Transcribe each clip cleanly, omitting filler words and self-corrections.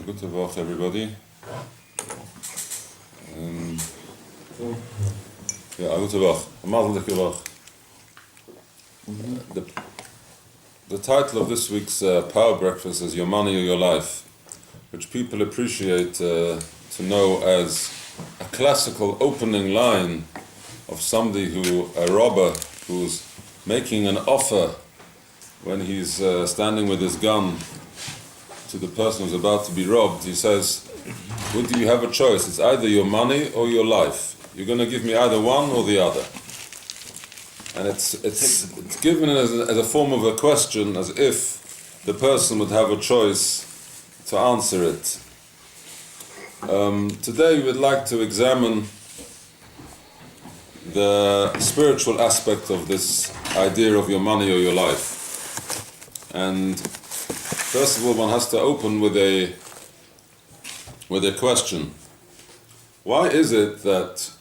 Gute Woche, everybody. Gute Woche. Mazelige Woche. The title of this week's Power Breakfast is Your Money or Your Life, which people appreciate to know as a classical opening line of somebody a robber who's making an offer when he's standing with his gun to the person who's about to be robbed. He says, "Would you have a choice? It's either your money or your life. You're going to give me either one or the other." And it's given as a form of a question, as if the person would have a choice to answer it. Today we'd like to examine the spiritual aspect of this idea of your money or your life. And first of all, one has to open with a question. Why is it that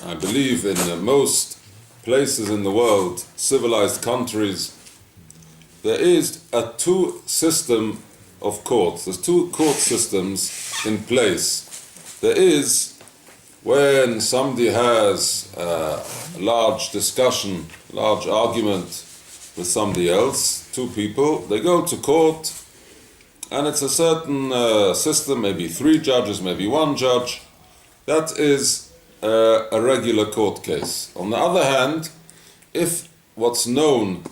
I believe in most places in the world, civilized countries, there is a two-system of courts. There's two court systems in place. There is when somebody has a large discussion, large argument with somebody else, two people, they go to court, and it's a certain system, maybe 3 judges, maybe 1 judge. That is a regular court case. On the other hand, if what's known,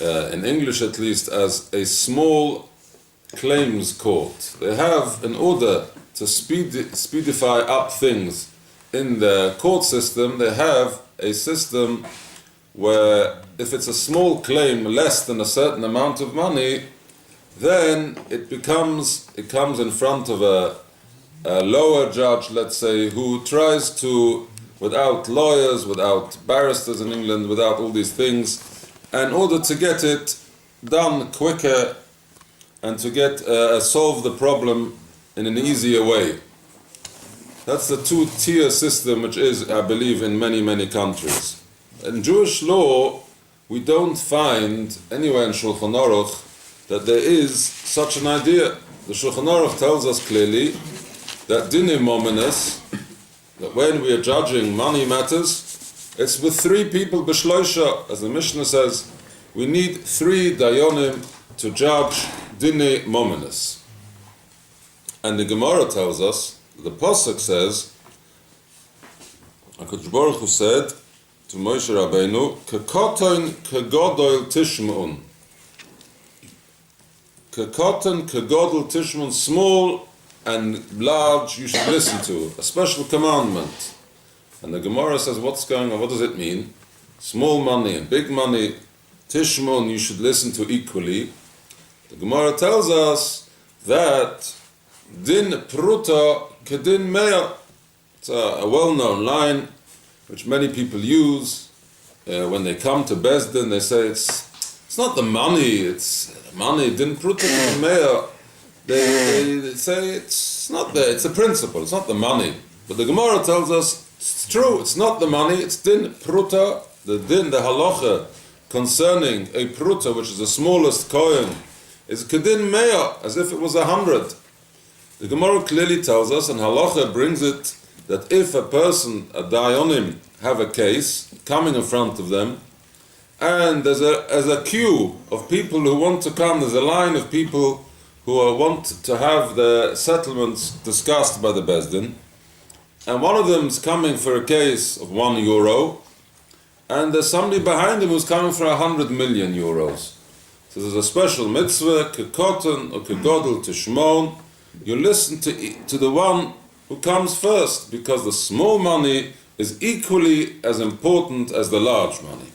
in English at least, as a small claims court, they have, in order to speedify up things in the court system, they have a system where if it's a small claim less than a certain amount of money, then it comes in front of a lower judge, let's say, who tries to, without lawyers, without barristers in England, without all these things, in order to get it done quicker and to get solve the problem in an easier way. That's the two-tier system which is, I believe, in many, many countries. In Jewish law, we don't find anywhere in Shulchan Aruch that there is such an idea. The Shulchan Aruch tells us clearly that dinim mominus, that when we are judging money matters, it's with 3 people b'shloisha. As the Mishnah says, we need 3 dayonim to judge dinim mominus. And the Gemara tells us, the Pasuk says, HaKadosh Baruch Hu said to Moshe Rabbeinu, "Kekoton kegodol tishma'un." Kekoton kegodol tishma'un, small and large you should listen to, a special commandment. And the Gemara says, what's going on? What does it mean? Small money and big money, tishma'un, you should listen to equally. The Gemara tells us that din pruta kedin mea. It's a well-known line which many people use when they come to Besdin. They say it's not the money, it's money, din pruta kedin mea. They say it's not it's a principle, it's not the money. But the Gemara tells us it's true, it's not the money, it's din pruta, the halacha concerning a pruta, which is the smallest coin, is kedin mea, as if it was 100. The Gemara clearly tells us, and halacha brings it, that if a person, a dayonim, have a case coming in front of them, and there's a queue of people who want to come, there's a line of people who want to have the settlements discussed by the Besdin, and one of them's coming for a case of €1, and there's somebody behind him who's coming for 100 million euros. So there's a special mitzvah, kekoton or kegodel tishmon. You listen to the one who comes first, because the small money is equally as important as the large money.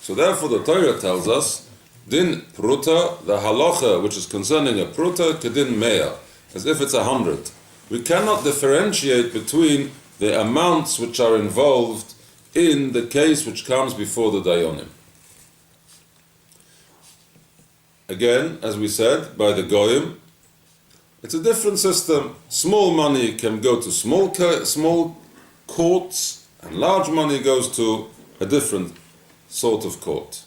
So therefore the Torah tells us, din pruta, the halacha which is concerning a pruta, kedin mea, as if it's 100. We cannot differentiate between the amounts which are involved in the case which comes before the dayonim. Again, as we said, by the goyim, it's a different system. Small money can go to small courts, and large money goes to a different sort of court.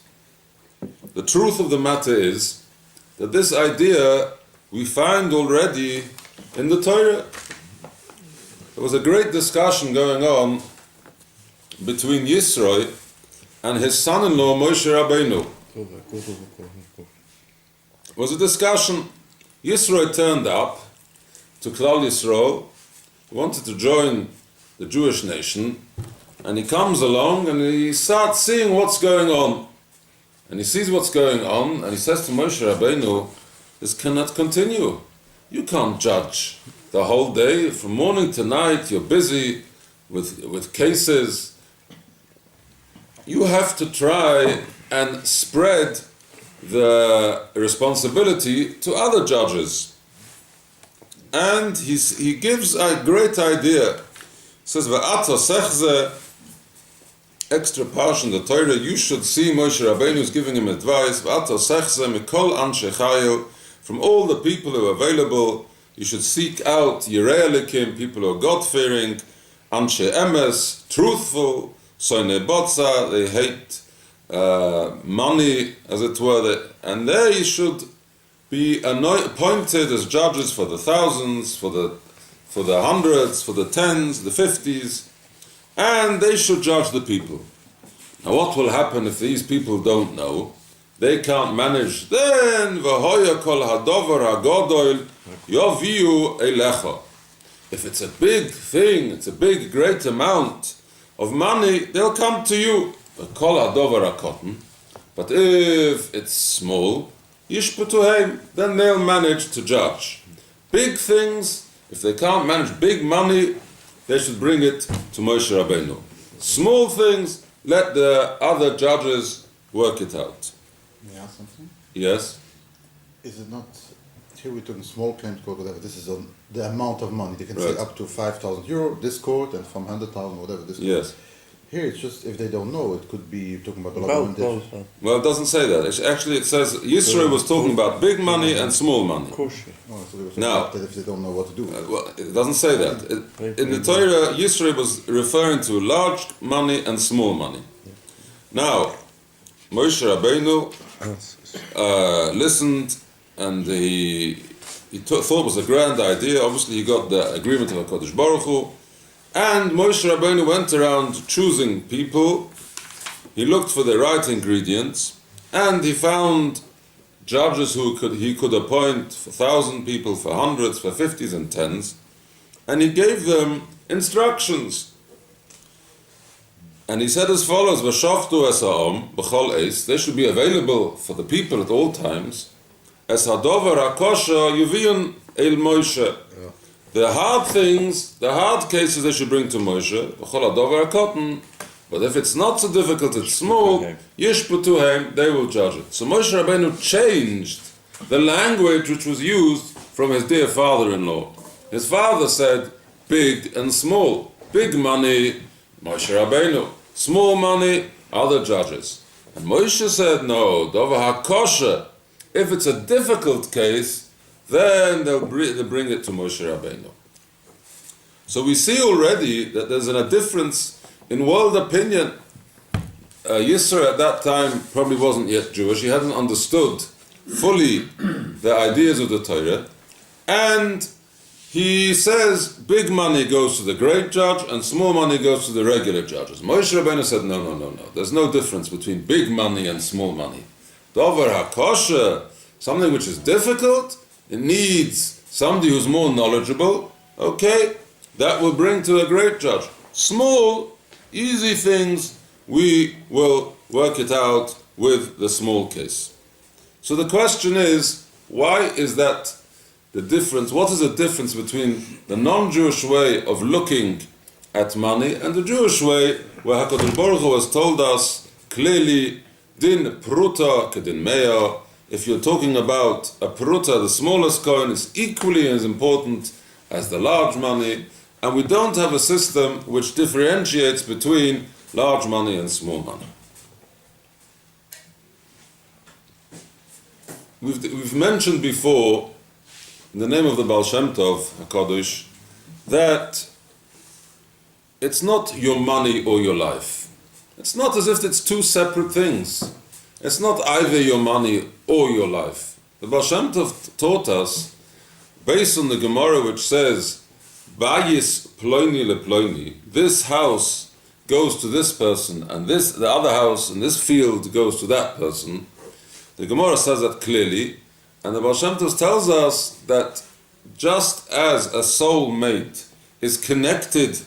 The truth of the matter is that this idea we find already In the Torah, there was a great discussion going on between Yisro and his son-in-law Moshe Rabbeinu. It was a discussion. Yisro turned up to Klal Yisrael, wanted to join the Jewish nation, and he comes along and he starts seeing what's going on. And he sees what's going on, and he says to Moshe Rabbeinu, this cannot continue. You can't judge the whole day, from morning to night, you're busy with cases. You have to try and spread the responsibility to other judges. And he gives a great idea. He says, V'ato sechze, extra portion of the Torah, you should see Moshe Rabbeinu is giving him advice, V'ato sechze mikol anshe chayil, from all the people who are available, you should seek out Yirei Elikim, people who are God-fearing, anshe emes, truthful, soine botza, they hate money, as it were, and they should be appointed as judges for the thousands, for the hundreds, for the tens, the 50s, and they should judge the people. Now what will happen if these people don't know? They can't manage. Then v'hoya kol hadover hagodoil yoviu elecha. If it's a big thing, it's a big, great amount of money, they'll come to you. Kol hadover hakotten. But if it's small, yishputuhem, then they'll manage to judge. Big things, if they can't manage big money, they should bring it to Moshe Rabbeinu. Small things, let the other judges work it out. May I ask something? Yes? Is it not, here we're talking small claims court, whatever, this is on the amount of money. They can say up to 5,000 euro, this court, and from 100,000, whatever, this court. Yes. Here it's just, if they don't know, it could be talking about the law. Well, it doesn't say that. It says, Yisro was talking about big money and small money. Oh, so they were Now, that if they don't know what to do. Well, it doesn't say that. In the Torah, Yisro was referring to large money and small money. Now, Moshe Rabbeinu listened, and he thought it was a grand idea. Obviously, he got the agreement of HaKadosh Baruch Hu. And Moshe Rabbeinu went around choosing people. He looked for the right ingredients, and he found judges who he could appoint for 1,000 people, for hundreds, for 50s and 10s, and he gave them instructions. And he said as follows, V'shoftu es ha'om b'chol eis, they should be available for the people at all times, es hadover ha'kosha yuvion el Moshe. The hard things, the hard cases they should bring to Moshe, b'chol hadover ha'kotten, but if it's not so difficult, it's small, yishputuhem, they will judge it. So Moshe Rabbeinu changed the language which was used from his dear father-in-law. His father said, big and small. Big money, Moshe Rabbeinu. Small money, other judges. And Moshe said, no, Dover HaKosher, if it's a difficult case, then they'll bring it to Moshe Rabbeinu. So we see already that there's a difference in world opinion. Yisro at that time probably wasn't yet Jewish. He hadn't understood fully the ideas of the Torah. And he says big money goes to the great judge and small money goes to the regular judges. Moshe Rabbeinu said, no. There's no difference between big money and small money. Dover HaKosher, something which is difficult, it needs somebody who's more knowledgeable, okay, that will bring to a great judge. Small, easy things, we will work it out with the small case. So the question is, why is that the difference? What is the difference between the non-Jewish way of looking at money and the Jewish way where HaKadosh Baruch Hu has told us clearly, din pruta kedin meya, if you're talking about a pruta, the smallest coin is equally as important as the large money, and we don't have a system which differentiates between large money and small money. We've mentioned before, in the name of the Baal Shem Tov HaKadosh, that it's not your money or your life. It's not as if it's two separate things. It's not either your money or your life. The Baal Shem Tov taught us based on the Gemara which says, Bayis ploini le ploini, this house goes to this person, and the other house in this field goes to that person. The Gemara says that clearly, and the Baal Shem Tov tells us that just as a soul mate is connected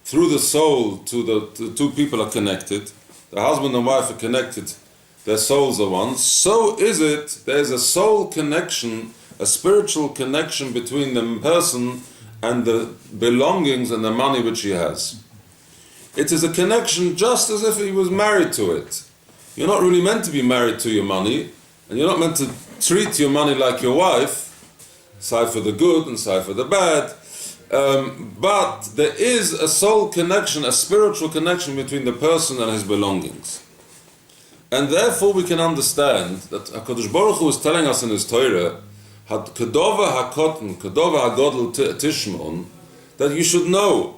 through the soul to the two people are connected, the husband and wife are connected, their souls are one, so is it, there is a soul connection, a spiritual connection between the person and the belongings and the money which he has. It is a connection just as if he was married to it. You're not really meant to be married to your money, and you're not meant to treat your money like your wife, side for the good and side for the bad, but there is a soul connection, a spiritual connection between the person and his belongings. And therefore we can understand that HaKadosh Baruch Hu is telling us in his Torah, Kedova HaKotten, Kedova HaGodel Tishmon, that you should know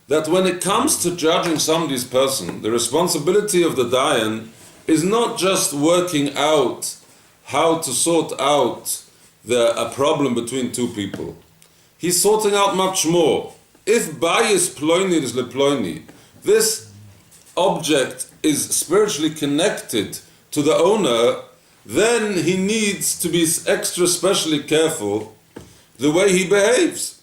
that when it comes to judging somebody's person, the responsibility of the Dayan is not just working out how to sort out a problem between two people. He's sorting out much more. If Bayis Ploini is Leploini, this object is spiritually connected to the owner, then he needs to be extra specially careful the way he behaves.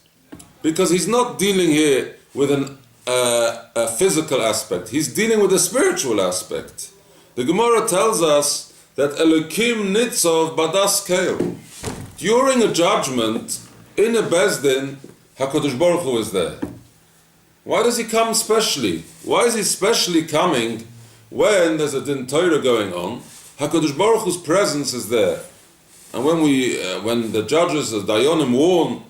Because he's not dealing here with a physical aspect, he's dealing with a spiritual aspect. The Gemara tells us that Elokim Nitzov Badas Keil. During a judgment, in a Bezdin, HaKadosh Baruch Hu is there. Why does he come specially? Why is he specially coming when there's a Din Torah going on? HaKadosh Baruch Hu's presence is there. And when the judges, the Dayanim, warn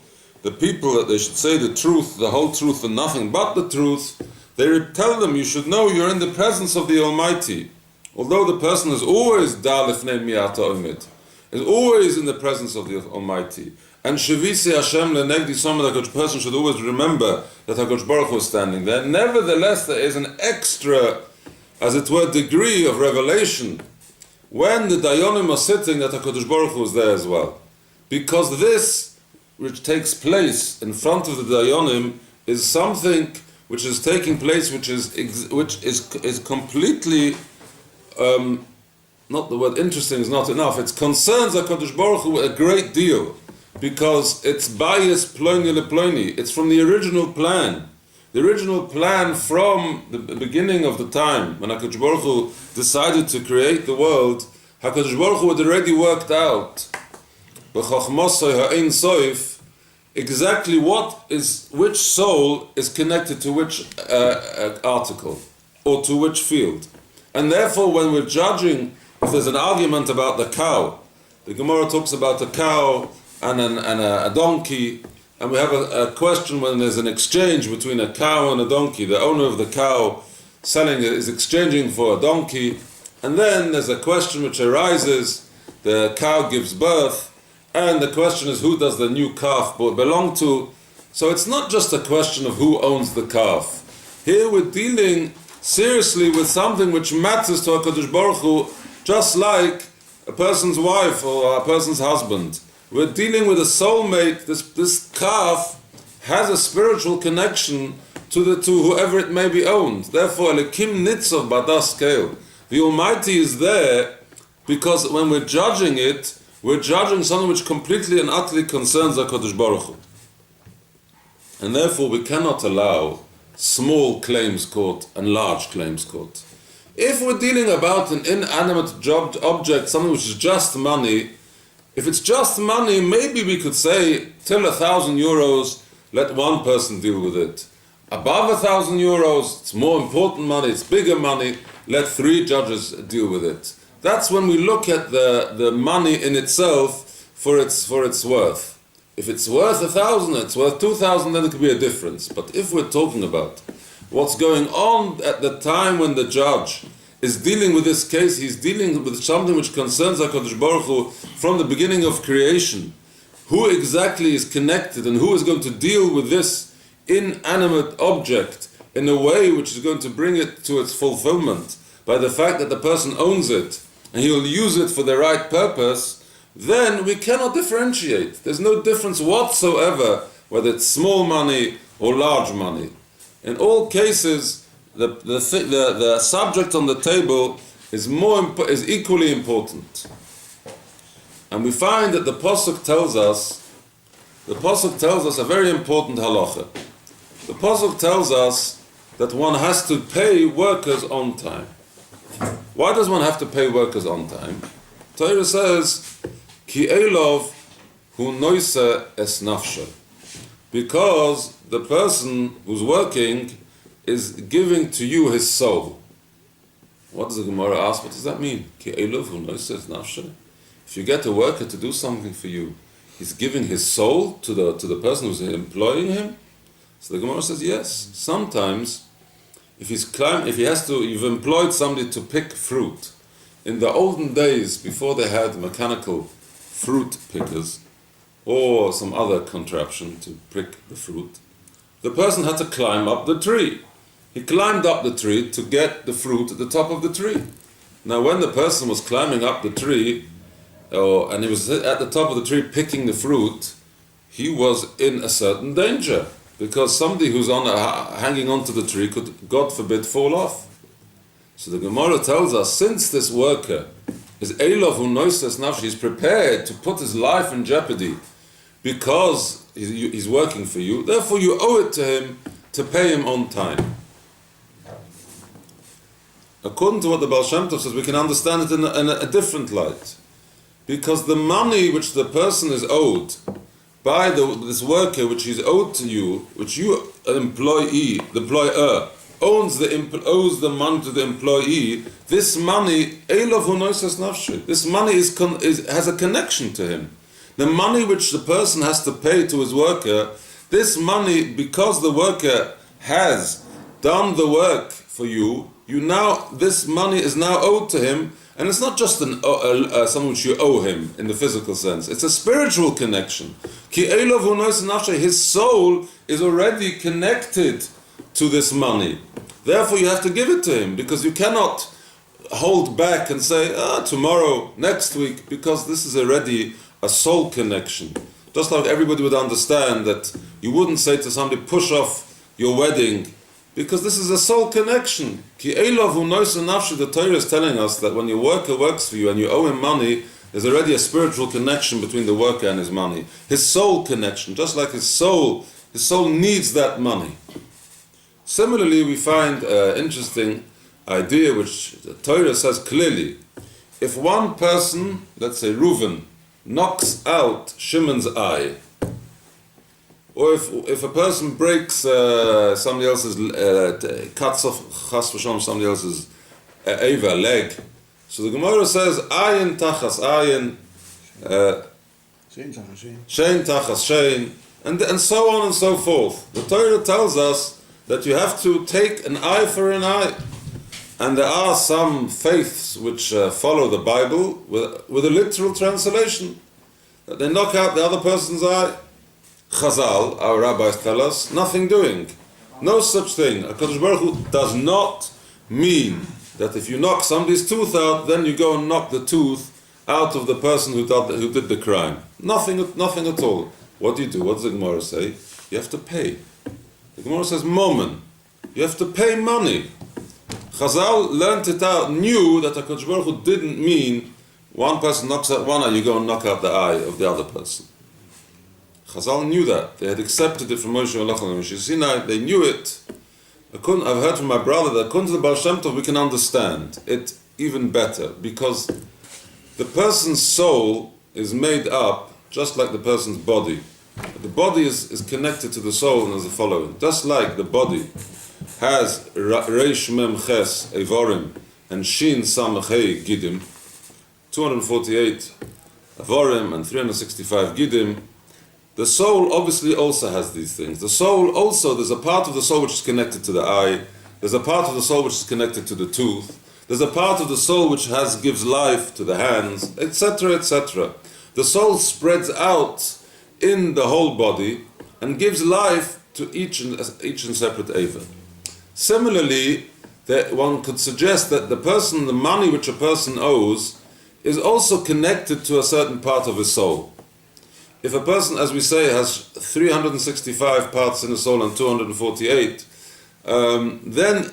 the people that they should say the truth, the whole truth and nothing but the truth, they tell them, you should know you're in the presence of the Almighty. Although the person is always Dalifnei Miata Omid, is always in the presence of the Almighty. And Shavisi Hashem Lenegdi Somah, the person should always remember that HaKadosh Baruch Hu is standing there. Nevertheless, there is an extra, as it were, degree of revelation when the Dayanim are sitting, that HaKadosh Baruch Hu is there as well. Because this, which takes place in front of the Dayanim, is something which is taking place, which is completely, not the word interesting is not enough, it concerns HaKadosh Baruch Hu a great deal, because it's bias ploini le ploini, it's from the original plan. The original plan from the beginning of the time, when HaKadosh Baruch Hu decided to create the world, HaKadosh Baruch Hu had already worked out b'chochmosoi ha'ein soif exactly which soul is connected to which article, or to which field. And therefore, when we're judging, if there's an argument about the cow, the Gemara talks about a cow and a donkey, and we have a question when there's an exchange between a cow and a donkey. The owner of the cow selling it is exchanging for a donkey, and then there's a question which arises, the cow gives birth, and the question is, who does the new calf belong to? So it's not just a question of who owns the calf. Here we're dealing seriously with something which matters to HaKadosh Baruch Hu, just like a person's wife or a person's husband. We're dealing with a soulmate. This calf has a spiritual connection to whoever it may be owned. Therefore, Elikim Nitzov Badas Keil. The Almighty is there because when we're judging it, we're judging something which completely and utterly concerns HaKadosh Baruch Hu. And therefore, we cannot allow small claims court and large claims court. If we're dealing about an inanimate object, something which is just money, if it's just money, maybe we could say, till €1,000, let one person deal with it. Above €1,000, it's more important money, it's bigger money, let 3 judges deal with it. That's when we look at the money in itself for its worth. If it's worth 1,000, it's worth 2,000, then it could be a difference. But if we're talking about what's going on at the time when the judge is dealing with this case, he's dealing with something which concerns HaKadosh Baruch Hu from the beginning of creation. Who exactly is connected and who is going to deal with this inanimate object in a way which is going to bring it to its fulfillment by the fact that the person owns it and he will use it for the right purpose, then we cannot differentiate. There's no difference whatsoever whether it's small money or large money. In all cases, the subject on the table is equally important. And we find that the Pasuk tells us a very important halacha. The Pasuk tells us that one has to pay workers on time. Why does one have to pay workers on time? Torah says, Ki elov hu noise es nafshe. Because the person who's working is giving to you his soul. What does the Gemara ask? What does that mean? Ki elov hu noise es nafshe. If you get a worker to do something for you, he's giving his soul to the person who's employing him. So the Gemara says yes. Sometimes, you've employed somebody to pick fruit. In the olden days, before they had mechanical fruit pickers or some other contraption to pick the fruit, the person had to climb up the tree. He climbed up the tree to get the fruit at the top of the tree. Now, when the person was climbing up the tree, and he was at the top of the tree picking the fruit, he was in a certain danger, because somebody who's hanging onto the tree could, God forbid, fall off. So the Gemara tells us, since this worker is Elov hu noises nafshi, he's prepared to put his life in jeopardy because he's working for you, therefore you owe it to him to pay him on time. According to what the Baal Shem Tov says, we can understand it in a different light. Because the money which the person is owed by this worker, which is owed to you, which you, an employee, the employer, owes the money to the employee, this money, this money has a connection to him. The money which the person has to pay to his worker, this money, because the worker has done the work for you, this money is now owed to him. And it's not just something which you owe him in the physical sense. It's a spiritual connection. His soul is already connected to this money. Therefore, you have to give it to him, because you cannot hold back and say, tomorrow, next week, because this is already a soul connection. Just like everybody would understand that you wouldn't say to somebody, push off your wedding, because this is a soul connection. Ki elov hu noise nafshi, the Torah is telling us that when your worker works for you and you owe him money, there's already a spiritual connection between the worker and his money. His soul connection, just like his soul needs that money. Similarly, we find an interesting idea which the Torah says clearly. If one person, let's say Reuven, knocks out Shimon's eye, or if a person breaks somebody else's, cuts off chas v'shalom somebody else's leg, so the Gemara says ayin tachas ayin, shein tachas shein, and so on and so forth. The Torah tells us that you have to take an eye for an eye, and there are some faiths which follow the Bible with a literal translation, that they knock out the other person's eye. Chazal, our rabbis tell us, nothing doing. No such thing. HaKadosh Baruch Hu does not mean that if you knock somebody's tooth out, then you go and knock the tooth out of the person who did the crime. Nothing at all. What do you do? What does the Gemara say? You have to pay. The Gemara says, Momen. You have to pay money. Chazal learned it out, knew that HaKadosh Baruch Hu didn't mean one person knocks out one eye, you go and knock out the eye of the other person. Chazal knew that. They had accepted it from Moshe and Sinai. They knew it. I've heard from my brother that according to the Baal Shem Tov, we can understand it even better, because the person's soul is made up just like the person's body. The body is connected to the soul, and as the following. Just like the body has Reish Mem Ches Evorim and Shin Samach Hei Gidim, 248 Evorim and 365 Gidim, the soul obviously also has these things. The soul also, there's a part of the soul which is connected to the eye, there's a part of the soul which is connected to the tooth, there's a part of the soul which gives life to the hands, etc., etc. The soul spreads out in the whole body and gives life to each and separate eva. Similarly, one could suggest that the money which a person owes is also connected to a certain part of his soul. If a person, as we say, has 365 parts in his soul and 248, then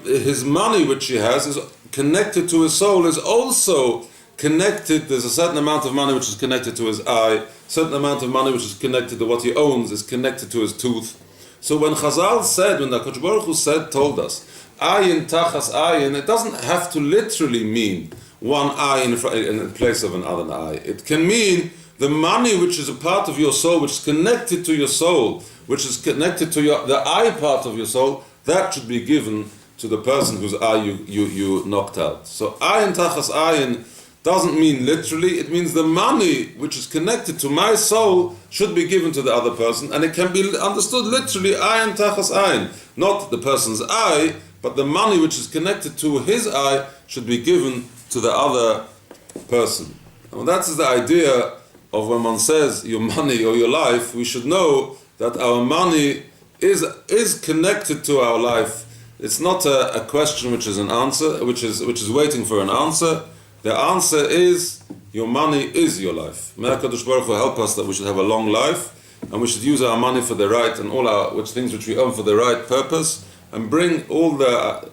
his money which he has is connected to his soul, is also connected. There's a certain amount of money which is connected to his eye, certain amount of money which is connected to what he owns is connected to his tooth. So when Chazal said, when the HaKadosh Baruch Hu told us, ayin tachas ayin, it doesn't have to literally mean one eye in place of another eye. It can mean the money which is a part of your soul, which is connected to your soul, which is connected to the eye part of your soul, that should be given to the person whose eye you knocked out. So ayin tachas ayin doesn't mean literally, it means the money which is connected to my soul should be given to the other person, and it can be understood literally, ayin tachas ayin, not the person's eye, but the money which is connected to his eye should be given to the other person. And that is the idea of when one says your money or your life, we should know that our money is connected to our life. It's not a question which is an answer, which is waiting for an answer. The answer is, your money is your life. May HaKadosh Baruch Hu help us that we should have a long life, and we should use our money for the right, and all our things which we own for the right purpose, and bring all the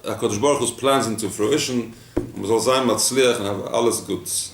HaKadosh Baruch Hu's plans into fruition. We soll sein matzliach and have alles Gutes.